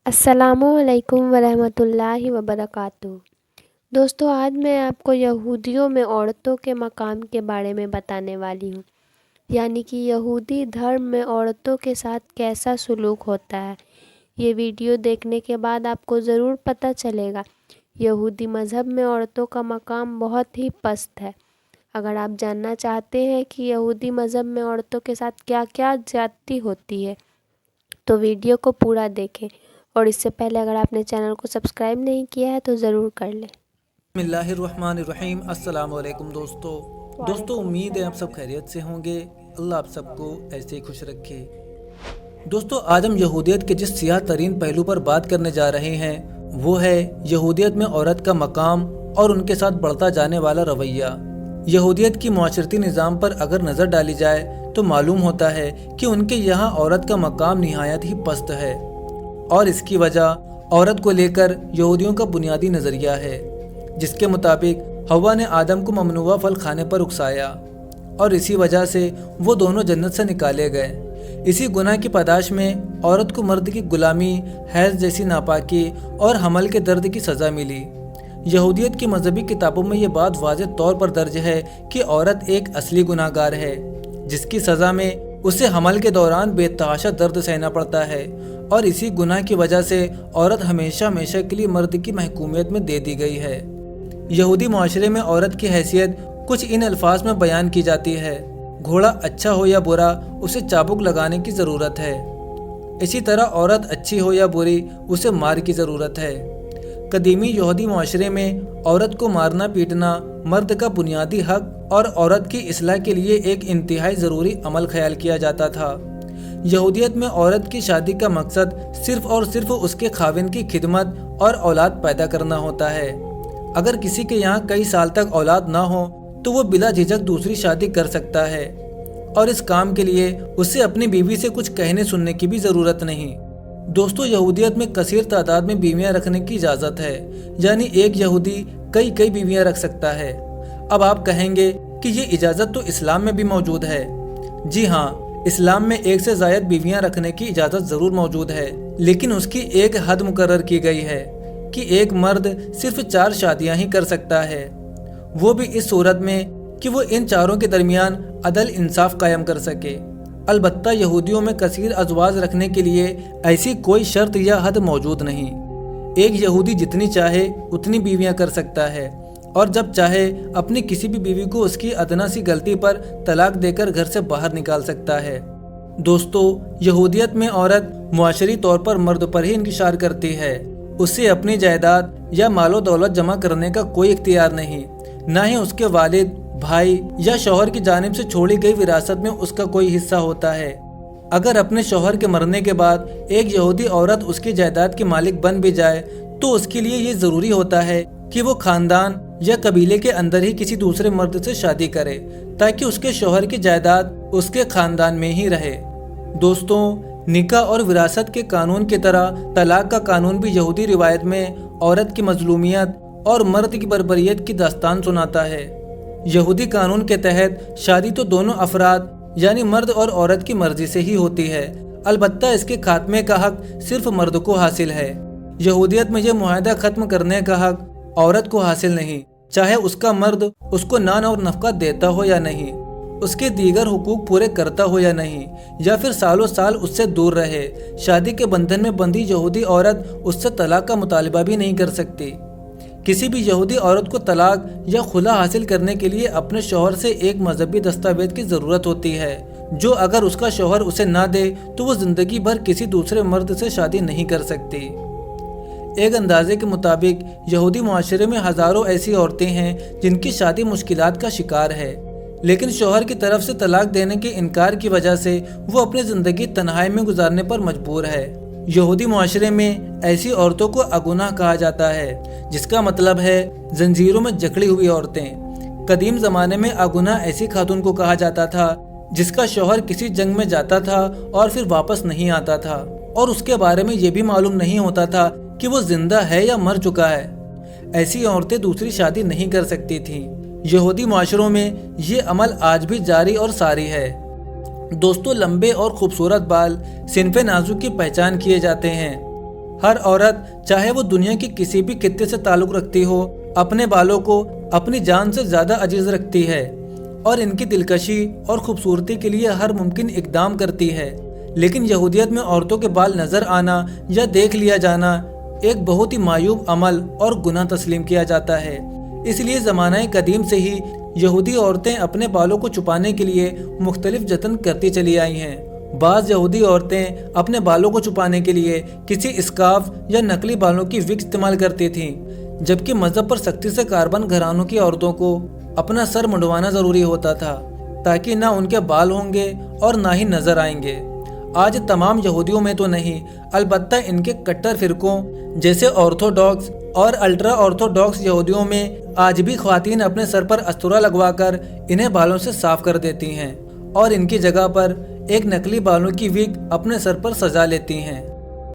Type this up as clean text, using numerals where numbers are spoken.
अस्सलामुअलैकुम वरहमतुल्लाहि वबरकातुहू। दोस्तों, आज मैं आपको यहूदियों में औरतों के मकाम के बारे में बताने वाली हूँ, यानी कि यहूदी धर्म में औरतों के साथ कैसा सलूक होता है। ये वीडियो देखने के बाद आपको ज़रूर पता चलेगा यहूदी मज़हब में औरतों का मकाम बहुत ही पस्त है। अगर आप जानना चाहते हैं कि यहूदी मज़हब में औरतों के साथ क्या क्या ज़्यादती होती है तो वीडियो को पूरा देखें, और इससे पहले अगर आपने चैनल को सब्सक्राइब नहीं किया है तो ज़रूर कर लें। बिस्मिल्लाहिर्रहमानिर्रहीम। अस्सलाम वालेकुम दोस्तों, उम्मीद है आप सब खैरियत से होंगे। अल्लाह आप सबको ऐसे ही खुश रखे। दोस्तों, आज हम यहूदियत के जिस सियाह तरीन पहलू पर बात करने जा रहे हैं वो है यहूदियत में औरत का मकाम और उनके साथ बढ़ता जाने वाला रवैया। यहूदियत की माशरती निज़ाम पर अगर नज़र डाली जाए तो मालूम होता है कि उनके यहाँ औरत का मकाम निहायत ही पस्त है, और इसकी वजह औरत को लेकर यहूदियों का बुनियादी नज़रिया है, जिसके मुताबिक हव्वा ने आदम को ममनुआ फल खाने पर उकसाया और इसी वजह से वो दोनों जन्नत से निकाले गए। इसी गुनाह की पादाश में औरत को मर्द की गुलामी, हैज़ जैसी नापाकी और हमल के दर्द की सज़ा मिली। यहूदियत की मजहबी किताबों में ये बात वाज़ेह तौर पर दर्ज है कि औरत एक असली गुनाहगार है, जिसकी सज़ा में उसे हमल के दौरान बेतहाशा दर्द सहना पड़ता है, और इसी गुनाह की वजह से औरत हमेशा हमेशा के लिए मर्द की महकूमियत में दे दी गई है। यहूदी माशरे में औरत की हैसियत कुछ इन अल्फाज में बयान की जाती है: घोड़ा अच्छा हो या बुरा, उसे चाबुक लगाने की ज़रूरत है। इसी तरह औरत अच्छी हो या बुरी, उसे मार की ज़रूरत है। कदीमी यहूदी माशरे में औरत को मारना पीटना मर्द का बुनियादी हक और औरत की इस्लाह के लिए एक इंतहाई ज़रूरी अमल ख्याल किया जाता था। यहूदियत में औरत की शादी का मकसद सिर्फ़ और सिर्फ उसके खाविन की खिदमत और औलाद पैदा करना होता है। अगर किसी के यहाँ कई साल तक औलाद ना हो तो वो बिला झिझक दूसरी शादी कर सकता है, और इस काम के लिए उसे अपनी बीवी से कुछ कहने सुनने की भी ज़रूरत नहीं। दोस्तों, यहूदियत में कसीर तादाद में बीवियाँ रखने की इजाज़त है, यानी एक यहूदी कई बीवियाँ रख सकता है। अब आप कहेंगे कि ये इजाज़त तो इस्लाम में भी मौजूद है। जी हाँ, इस्लाम में एक से ज़ायद बीवियाँ रखने की इजाज़त ज़रूर मौजूद है, लेकिन उसकी एक हद मुकर्रर की गई है कि एक मर्द सिर्फ 4 शादियाँ ही कर सकता है, वो भी इस सूरत में कि वो इन चारों के दरमियान अदल इंसाफ कायम कर सके। अलबत्ता यहूदियों में कसीर अज़वाज रखने के लिए ऐसी कोई शर्त या हद मौजूद नहीं। एक यहूदी जितनी चाहे उतनी बीवियाँ कर सकता है, और जब चाहे अपनी किसी भी बीवी को उसकी अदना सी गलती पर तलाक देकर घर से बाहर निकाल सकता है। दोस्तों, यहूदियत में औरत मुआशरी तौर पर मर्द पर ही इंकिशार करती है। उसे अपनी जायदाद या मालो दौलत जमा करने का कोई इख्तियार नहीं, ना ही उसके वालिद, भाई या शौहर की जानिब से छोड़ी गई विरासत में उसका कोई हिस्सा होता है। अगर अपने शौहर के मरने के बाद एक यहूदी औरत उसकी जायदाद की मालिक बन भी जाए तो उसके लिए ये ज़रूरी होता है कि वो खानदान या कबीले के अंदर ही किसी दूसरे मर्द से शादी करे, ताकि उसके शौहर की जायदाद उसके खानदान में ही रहे। दोस्तों, निकाह और विरासत के कानून की तरह तलाक का कानून भी यहूदी रिवायत में औरत की मजलूमियत और मर्द की बर्बरियत की दास्तान सुनाता है। यहूदी कानून के तहत शादी तो दोनों अफराद यानी मर्द और औरत की मर्जी से ही होती है, अलबत्ता इसके खात्मे का हक सिर्फ मर्द को हासिल है। यहूदियत में यह मुआहदा ख़त्म करने का हक औरत को हासिल नहीं, चाहे उसका मर्द उसको नान और नफका देता हो या नहीं, उसके दीगर हुकूक पूरे करता हो या नहीं, या फिर सालों साल उससे दूर रहे। शादी के बंधन में बंधी यहूदी औरत उससे तलाक का मुतालबा भी नहीं कर सकती। किसी भी यहूदी औरत को तलाक या खुला हासिल करने के लिए अपने शौहर से एक मजहबी दस्तावेज की ज़रूरत होती है, जो अगर उसका शौहर उसे ना दे तो वो ज़िंदगी भर किसी दूसरे मर्द से शादी नहीं कर सकती। एक अंदाजे के मुताबिक यहूदी माशरे में हज़ारों ऐसी औरतें हैं जिनकी शादी मुश्किलात का शिकार है, लेकिन शौहर की तरफ से तलाक देने के इनकार की वजह से वो अपनी ज़िंदगी तन्हाई में गुजारने पर मजबूर है। यहूदी माशरे में ऐसी औरतों को अगुनाह कहा जाता है, जिसका मतलब है जंजीरों में जकड़ी हुई औरतें। कदीम ज़माने में अगुनाह ऐसी खातून को कहा जाता था जिसका शौहर किसी जंग में जाता था और फिर वापस नहीं आता था, और उसके बारे में ये भी मालूम नहीं होता था कि वो जिंदा है या मर चुका है। ऐसी औरतें दूसरी शादी नहीं कर सकती थीं। यहूदी माशरों में ये अमल आज भी जारी और सारी है। दोस्तों, लंबे और खूबसूरत बाल सिनफ़े नाजुक की पहचान किए जाते हैं। हर औरत, चाहे वो दुनिया के किसी भी खित्ते से ताल्लुक़ रखती हो, अपने बालों को अपनी जान से ज़्यादा अजीज़ रखती है और इनकी दिलकशी और खूबसूरती के लिए हर मुमकिन इक़दाम करती है। लेकिन यहूदियत में औरतों के बाल नज़र आना या देख लिया जाना एक बहुत ही मायूब अमल और गुनाह तस्लीम किया जाता है। इसलिए ज़माना कदीम से ही यहूदी औरतें अपने बालों को छुपाने के लिए मुख्तलिफ जतन करती चली आई हैं। बाज़ यहूदी औरतें अपने बालों को छुपाने के लिए किसी स्कार्फ या नकली बालों की विग इस्तेमाल करती थीं, जबकि मज़हब पर सख्ती से कारबन घरानों की औरतों को अपना सर मुंडवाना ज़रूरी होता था, ताकि ना उनके बाल होंगे और ना ही नज़र आएंगे। आज तमाम यहूदियों में तो नहीं, अलबत्ता इनके कट्टर फ़िरकों जैसे ऑर्थोडॉक्स और अल्ट्रा ऑर्थोडॉक्स यहूदियों में आज भी ख्वातीन अपने सर पर अस्तूरा लगवाकर इन्हें बालों से साफ कर देती हैं और इनकी जगह पर एक नकली बालों की विग अपने सर पर सजा लेती हैं।